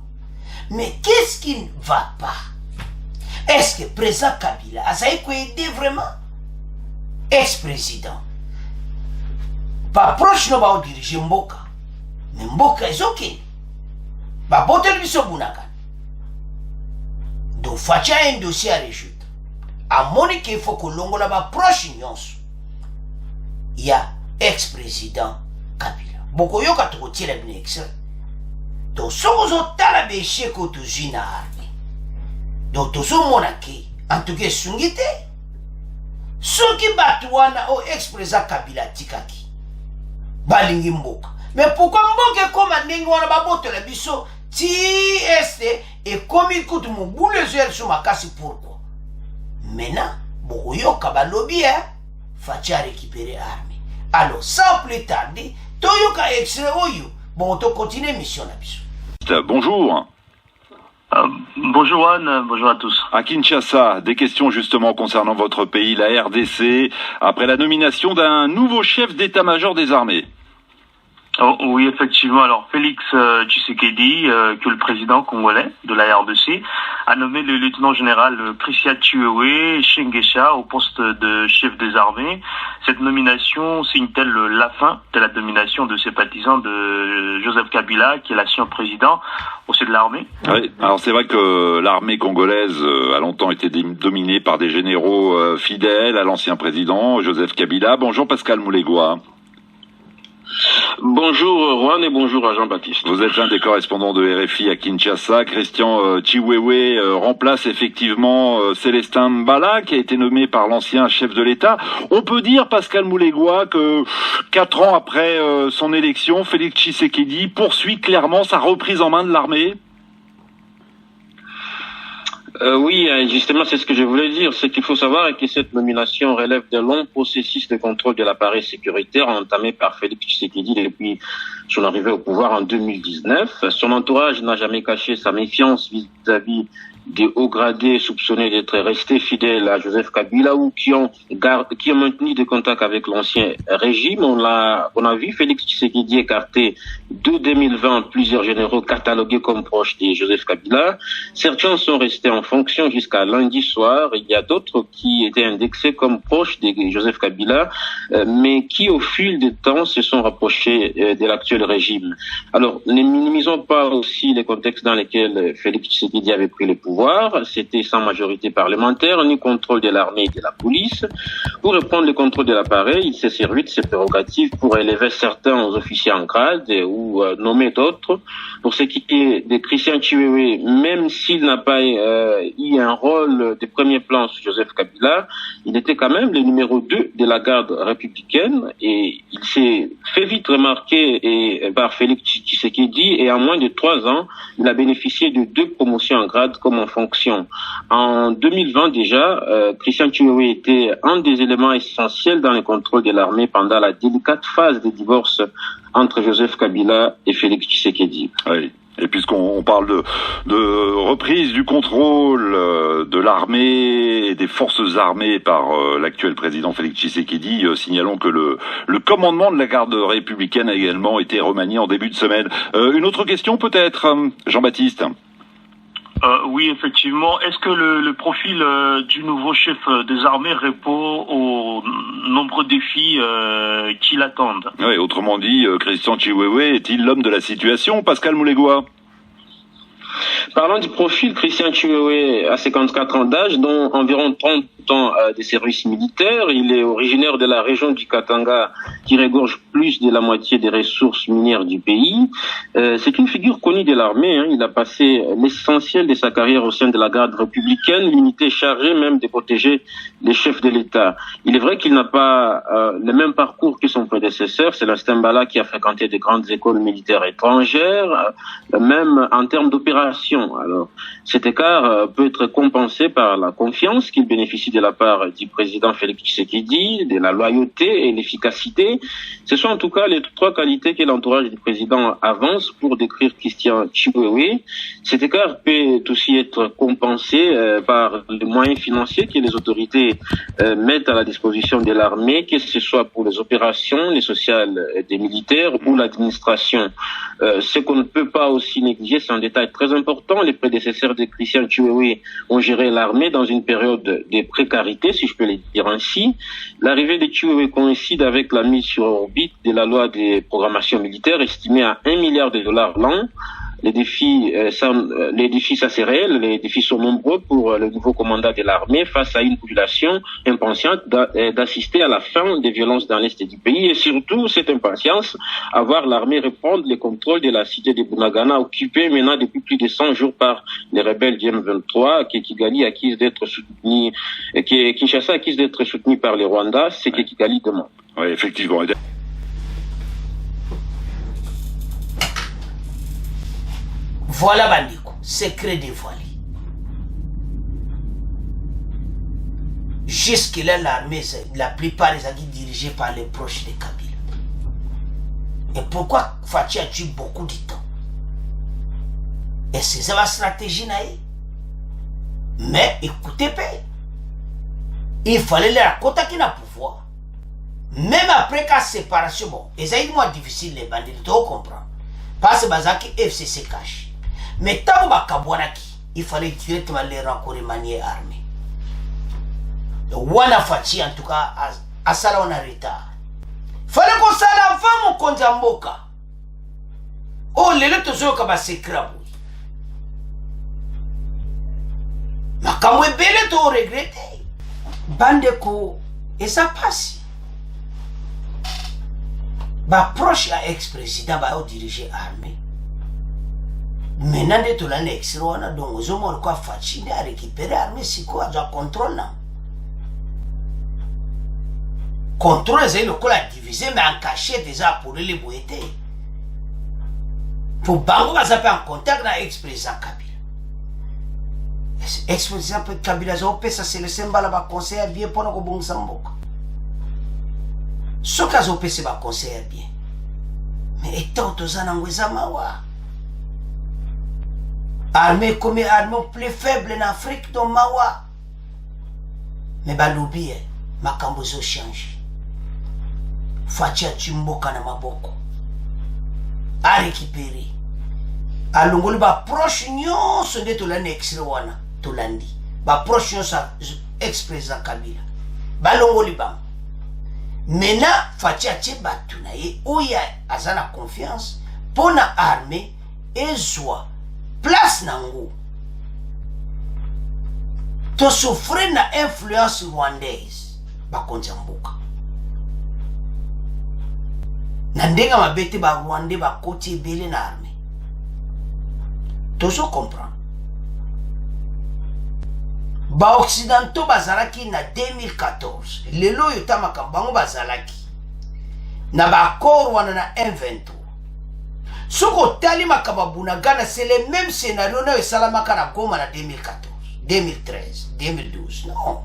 Mais qu'est-ce qui ne va pas? Est-ce que président Kabila a aidé vraiment? Ex-président. Pas proche no ba diriger mboka. Mais mboka est ok. Ba botel biso bunaka. Donc facha un dossier à résoudre. À moni qu'il faut que l'ongola ba proche nyonso. Il y a ex-président Kabila. Boko yoka to tira bien extrait. Donc sokozo tala be cheko to zina arme. Donc to so monake en tout cas sungite. Soki batwana o ex-président Kabila tikaki. Balingi mboka. Mais pourquoi mboka comme ndenge wana babotola biso ti este et comme il coûte mon boule yeux sur ma casse pourquoi? Maintenant bokoyoka balobi facha récupérer arme. Alors, sans plus tarder, toyoka extrait oyo, bon, to continue mission na biso.
Bonjour.
Bonjour Anne, bonjour à tous.
À Kinshasa, des questions justement concernant votre pays, la RDC, après la nomination d'un nouveau chef d'état-major des armées.
Oh, oui, effectivement. Alors, Félix Tshisekedi, que le président congolais de la RDC, a nommé le lieutenant général Christian Chiwewe Shengesha au poste de chef des armées. Cette nomination signe-t-elle la fin de la domination de ses partisans de Joseph Kabila, qui est l'ancien président au sein de l'armée?
Oui, alors c'est vrai que l'armée congolaise a longtemps été dominée par des généraux fidèles à l'ancien président Joseph Kabila. Bonjour Pascal Moulégois.
Bonjour Juan et bonjour à Jean-Baptiste.
Vous êtes l'un des correspondants de RFI à Kinshasa. Christian Chiwewe remplace effectivement Célestin Mbala, qui a été nommé par l'ancien chef de l'État. On peut dire, Pascal Moulégois, que 4 ans après son élection, Félix Tshisekedi poursuit clairement sa reprise en main de l'armée.
Oui, justement, c'est ce que je voulais dire. Ce qu'il faut savoir est que cette nomination relève d'un long processus de contrôle de l'appareil sécuritaire entamé par Félix Tshisekedi depuis son arrivée au pouvoir en 2019. Son entourage n'a jamais caché sa méfiance vis-à-vis des hauts gradés soupçonnés d'être restés fidèles à Joseph Kabila ou qui ont maintenu des contacts avec l'ancien régime. On a vu Félix Tshisekedi écarter de 2020 plusieurs généraux catalogués comme proches de Joseph Kabila. Certains sont restés en fonction jusqu'à lundi soir. Il y a d'autres qui étaient indexés comme proches de Joseph Kabila, mais qui au fil du temps se sont rapprochés de l'actuel régime. Alors, ne minimisons pas aussi les contextes dans lesquels Félix Tshisekedi avait pris le pouvoir. C'était sans majorité parlementaire, ni contrôle de l'armée et de la police. Pour reprendre le contrôle de l'appareil, il s'est servi de ses prérogatives pour élever certains aux officiers en grade ou nommer d'autres. Pour ce qui est de Christian Chiwewe, même s'il n'a pas eu un rôle de premier plan sur Joseph Kabila, il était quand même le numéro 2 de la garde républicaine et il s'est fait vite remarquer par Félix Tshisekedi et en moins de 3 ans, il a bénéficié de 2 promotions en grade comme en fonction. En 2020 déjà, Christian Chiwewe était un des éléments essentiels dans le contrôle de l'armée pendant la délicate phase de divorce entre Joseph Kabila et Félix Tshisekedi.
Oui. Et puisqu'on parle de reprise du contrôle de l'armée et des forces armées par l'actuel président Félix Tshisekedi, signalons que le commandement de la garde républicaine a également été remanié en début de semaine. Une autre question peut-être, Jean-Baptiste?
Oui, effectivement. Est-ce que le profil du nouveau chef des armées répond aux nombreux défis qui l'attendent?
Oui, autrement dit, Christian Chiwewe est-il l'homme de la situation, Pascal Moulégois?
Parlant du profil, Christian Chiwewe a 54 ans d'âge, dont environ 30 ans de service militaire. Il est originaire de la région du Katanga, qui regorge plus de la moitié des ressources minières du pays. C'est une figure connue de l'armée. Il a passé l'essentiel de sa carrière au sein de la garde républicaine, l'unité chargée même de protéger les chefs de l'État. Il est vrai qu'il n'a pas le même parcours que son prédécesseur, Célestin Mbala, qui a fréquenté de grandes écoles militaires étrangères, même en termes d'opération. Alors, cet écart peut être compensé par la confiance qu'il bénéficie de la part du président Félix Tshisekedi, de la loyauté et l'efficacité. Ce sont en tout cas les 3 qualités que l'entourage du président avance pour décrire Christian Chiwewe. Cet écart peut aussi être compensé par les moyens financiers que les autorités mettent à la disposition de l'armée, que ce soit pour les opérations, les sociales des militaires ou l'administration. Ce qu'on ne peut pas aussi négliger, c'est un détail très important. Les prédécesseurs de Christian Chiwewe ont géré l'armée dans une période de précarité, si je peux le dire ainsi. L'arrivée de Chiwewe coïncide avec la mise sur orbite de la loi de programmation militaire estimée à $1 milliard l'an. Les défis, ça c'est réel, les défis sont nombreux pour le nouveau commandant de l'armée face à une population impatiente d'assister à la fin des violences dans l'est du pays et surtout cette impatience à voir l'armée reprendre le contrôle de la cité de Bunagana occupée maintenant depuis plus de 100 jours par les rebelles du M23 que Kigali accuse d'être soutenu, que Kinshasa accuse d'être soutenu par les Rwandais, c'est que Kigali demande.
Oui, effectivement.
Voilà bandiko, secret dévoilé. Jusque-là, l'armée, la plupart des amis dirigés par les proches de Kabila. Et pourquoi Fachi a tué beaucoup de temps? Et c'est ça la stratégie naïe. Mais écoutez pas. Il fallait les raconter qui n'a pouvoir. Même après la séparation, bon, c'est moins difficile les bandits, tu comprends. Parce que FCC cache. Mais tant que il fallait directement les rencontrer manier armée. Wana Fachi en tout cas, à ça on a retard. Fallait qu'on s'en avant mon konzamboka. Oh, les lettres sont comme c'est crabou. Mais quand vous belle, tu regrettes. Bandeko, et ça passe. Bah, proche à ex-président, bah, au diriger l'armée. Maintenant, de l'année ex-roi, donc, aux hommes, quoi, Fachi, à récupérer l'armée, c'est quoi, de contrôle, là. Contrôle, c'est le coup, la divisé, mais en cachet, déjà, pour les bouetter. Pour Bango, ça peut en contact avec ex-président Kabila. Ex-président Kabila, ça, c'est le symbole, bah, conseiller bien pour nous, bon, Zamboka. Ce cas où c'est pas conseiller bien. Mais étant tous en Anguizamawa. Armée comme armée plus faible en Afrique dans Mawa. Mais bah l'oubli, ma cambozo change. Fatia Chimboka na maboko. A récupérer. A l'ongoli ba proche nyon se de l'année ex-rwana. Tolandi. Ba proche nyon sa ex-président Kabila. Ba l'ongoli ba. Maintenant, Fatia Tchebatuna et Ouya Azana confiance pour la armée et soit place nango. To souffrir na influence rwandaise ba konzamboka. Nandenga mabete ba Rwandais ba côté belé na armée. Toujours comprendre. Ba occidentaux bazalaki na 2014 lelo yotamaka bango bazalaki na ba accord wana na M23 soko tali makaba bunagana c'est le même scénario na esalamaka na Goma na 2014 2013 2012 non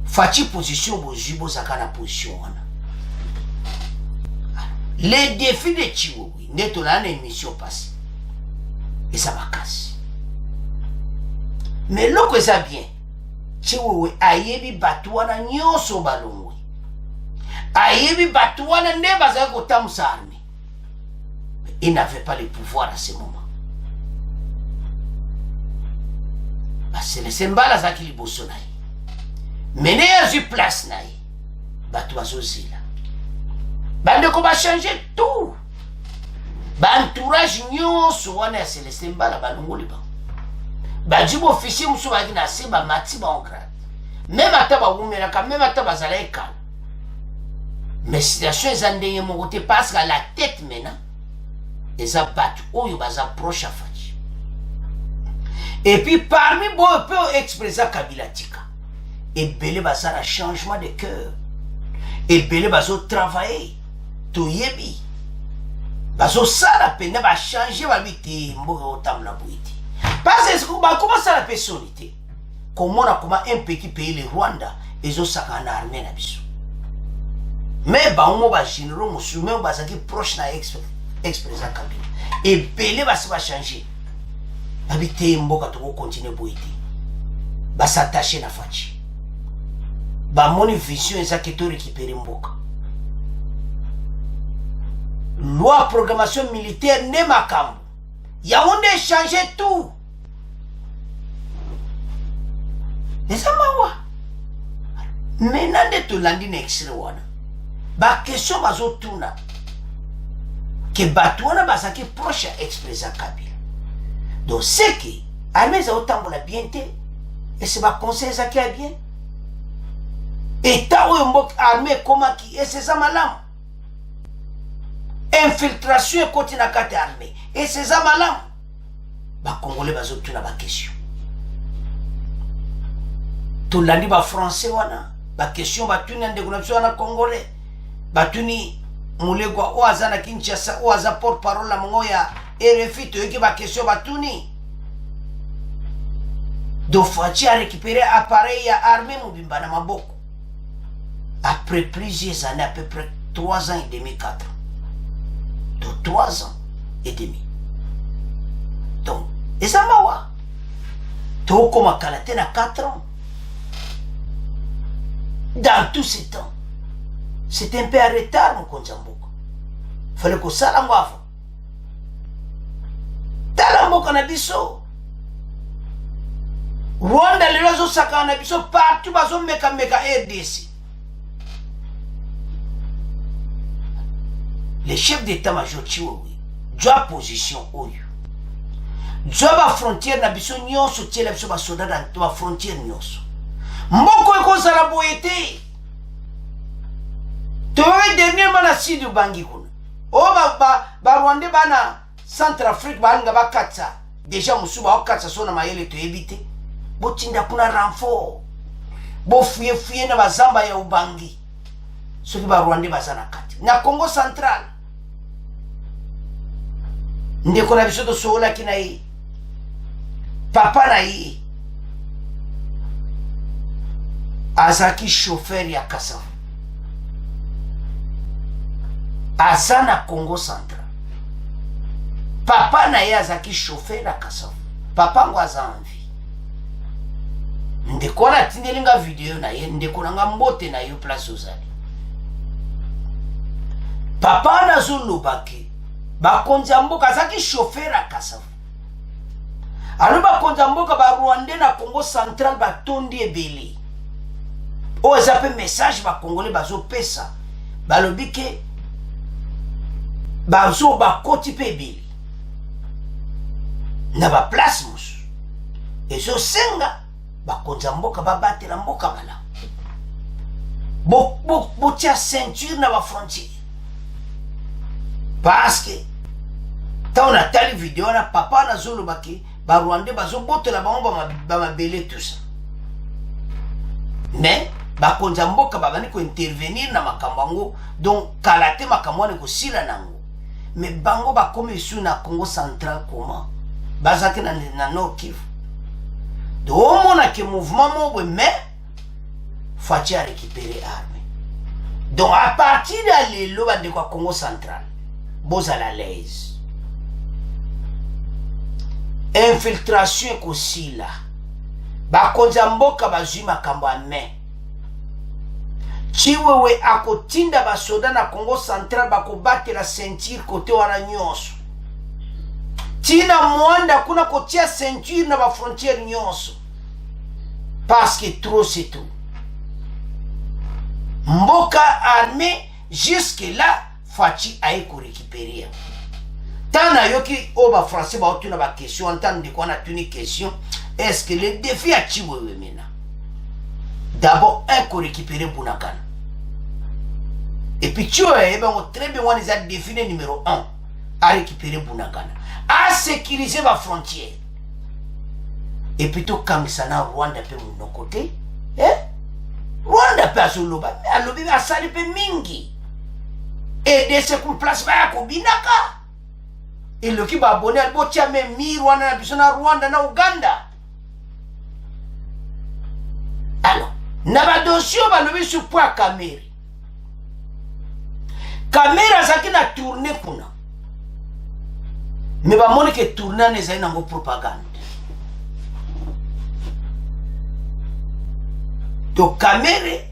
Fachi position bozibo zakana position wana les défis de Chiwewe neto na émission passée et ça va casser. Mais là que ça bien, Chiwewe ayebi batouana nyonso balongwe. Ayebi batouana ne baza kotamu sa armée. Il n'avait pas le pouvoir à ce moment. C'est le symbole à qui liboso naï. Mais n'a eu place naï. Batou azozila. Bande ko ba changer tout. Ba entourage nyonso wana c'est le symbole à balongo liba. Bajibo officier musubaki na seba mati ba en grade. Même ataba wumela ka même ataba zalaika. Mais situation ezandeye mokote parce que la tête maintenant eza batu oyo baza proche à Fachi. Et puis parmi bon peu expresa Kabila tika. Et belé baza la changement de cœur. Et belé bazo travailler. To yebi. Bazo sala pena ba changer ba biti mboka otam la buiti. Parce que comment ça la personnalité? Comment un petit pays, le Rwanda, ils ont ça en armée na biso. Mais on va générer musulman va qui proche na ex-président Kabila. Et belé va se changer. Habiter mboka to continuer boiter. Va s'attacher na Fachi. Ba mon vision est ça que to récupérer mboka. Loi programmation militaire ne makambo. Ya on a changé tout. Et ça m'a wa. Maintenant de tout l'andi n'excès wana. Ba question bazo tuna. Que batouana basaki proche à ex-président Kabila. Donc c'est que armée za autant la bienté et c'est ba conseil ça qui a bien. Et ta ou mbok armée comment qui et c'est ça malam. Infiltration côté na carte armée et c'est ça malam. Ba congolais bazo tuna ba question. Tout l'année ba français wana ba question ba tuni ande kunapso wana congolais ba tuni mulegwa oaza na Kinshasa oaza porte-parole la mongoya RFI to yeki ba question ba tuni do Fachi a récupéré appareil ya armée mobimba na maboko après plusieurs années à peu près 3 ans et demi, 4 ans. De 3 ans et demi. Donc, et ça m'a wa. Tout comme à Kalaté à 4 ans. Dans tout ce temps, c'était un peu en retard, mon Konzamboka. Fallait que ça la moi. Talamboka na biso. Rwanda les réseaux saka na biso partout bazo meka RDC. Le chef d'état-major Chiwewe, doit position oyo. Doit ba frontière na biso nyonso tiela biso ba soda dans ba frontière nyonso. Mboko ekozala boyete. Towe dernièrement na sud Bangi kuna. O ba Rwanda bana Centrafrique banga bakatsa. Déjà musuba okatsa sona mayele to ebite. Botinda kuna renfort. Bo fuye na bazamba ya Ubangi. Soki ba Rwanda bazana kati. Na Congo Central. Ndeko na biso to sola kina yi. Papa na yi. Azaki chauffeur ya Kasavu. Azana Congo Central. Papa na ye azaki chauffeur ya Kasavu. Papa ngo aza envie. Ndeko na tindelinga video na ye. Ndeko na nga mbote na yo place ozali. Papa na zulubaki. Bakonzi mboka azaki chauffeur ya Kasavu. Alors bakonzi mboka ba Rwanda na Congo Central batondi ebele. O zape message ba Congolais bazo pesa. Balobi ke bazo bakoti pe ebele. Na ba place musu. Ezo senga bakonzi mboka babatela mboka bala. Bo tia ceinture na ba frontière. Parce que quand on a tali vidéo na papa na zolo baki ba Rwanda bazo botela bango ba mabele tout ça. Mais ba konza mboka babani ko intervenir na makambango donc Kalaté makamwane ko sila nango. Mais bango ba komi su na Congo Central comment bazaki na Nord Kivu. Donc on a que mouvement mobwe mais Fachi a récupéré armée. Donc à partir de l'élo de quoi Congo Central boza la l'aise. Infiltration aussi là. Ba konza mboka bazui makambo a main. Chiwewe akotinda ba soda na Congo Central bako battre la ceinture côté wana nyonso. Tina mwanda kuna kotia ceinture na ba frontière nyonso. Parce que trop c'est tout. Mboka armée jusque là Fachi aye ko récupérer. Tana yoki oba français ba otuna ba question entendre quoi na tuni question est-ce que le défi a Chiwewe mena. D'abord un ko récupérer Bunagana. Et puis Chiwewe ben très bien on les a défini numéro 1 à récupérer Bunagana, à sécuriser ma frontière. Et puis tout quand ça na Rwanda pe mon côté, Rwanda pe azoloba, alobi asali pe mingi. Et de ce qu'on place ba ko binaka. Et le qui va abonner al botia même mi Rwanda na bisona Rwanda na Uganda. Alors, na ba dossier ba lobi sur point caméra. Caméra zaki na tourner kuna. Mais ba moni ke tourner na ezali nango propagande. Donc caméra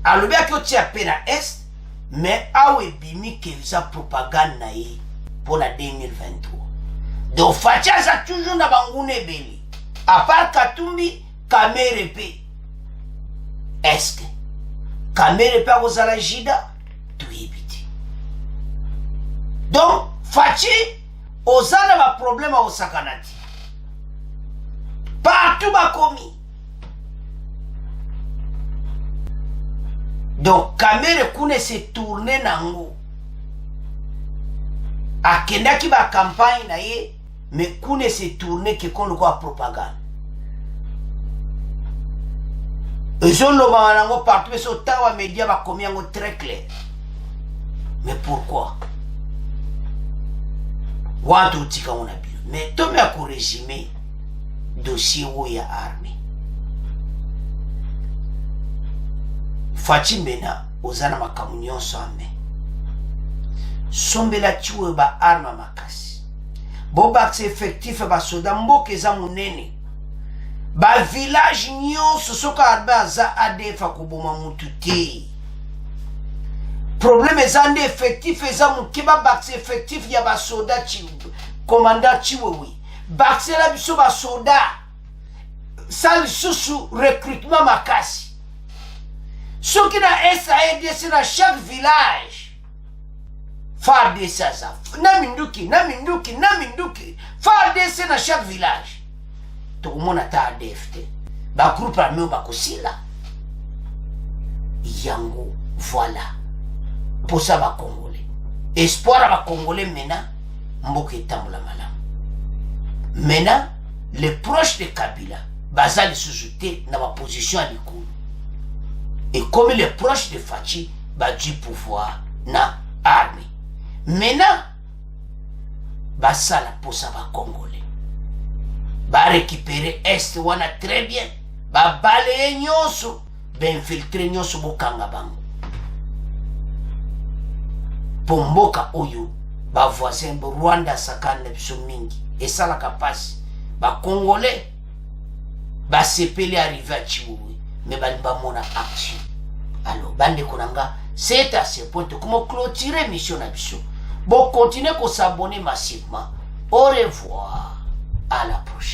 alobi akoti apena est mais awe bimi ke visa propagande na ye pour la 2023. Donc Fachi a toujours na bangune beli. À part Katumbi, caméra pe. Est-ce que caméra pe kozala jida tu ebiti. Donc Fachi ozana ba problème au sakanati. Partout ba komi. Donc caméra kune se tourner nango. Akenda ki ba campagne na ye mais kune se tourner ke kon ko propagande. Ezolo ba nango partout mais so tawa média ba komi yango très clair. Mais pourquoi? Watu tika on a bien. Mais to me a ko résumer dossier wo ya armée. Fachi mena ozana makamu nyonso ame sombela chiwe ba arma makasi bobakisa effectif basoda mboka eza munene village nyonso soka arbe aza ADF akoboma mutu te problème eza nde effectif eza moke babakisa effectif ya basoda commandant chiwewe bakisela biso basoda sa lisusu recrutement makasi soki na SAEDC na chaque village FARDC aza na minduki FARDC na chaque village tokomona ta ADF te bagroupe armé oyo bakosila yango voilà posa bakongole espoir ya bakongole mena mboka etambola malamu mena les proches de Kabila baza lisusu te na baposition ya likolo et comme les proches de Fachi badui pouvoir na armée mena basala posa bakongole récupérer est wana très bien babale nyonso infiltrer nyonso bokanga bango pomboka oyo voisin Rwanda sakane biso mingi esalaka pasi bakongolais basepeli arrivé à Chiwewe mais balimba mona action alors bande konanga c'est à ce point comment clôturer mission na biso bon continuer ko s'abonner massivement au revoir à la prochaine.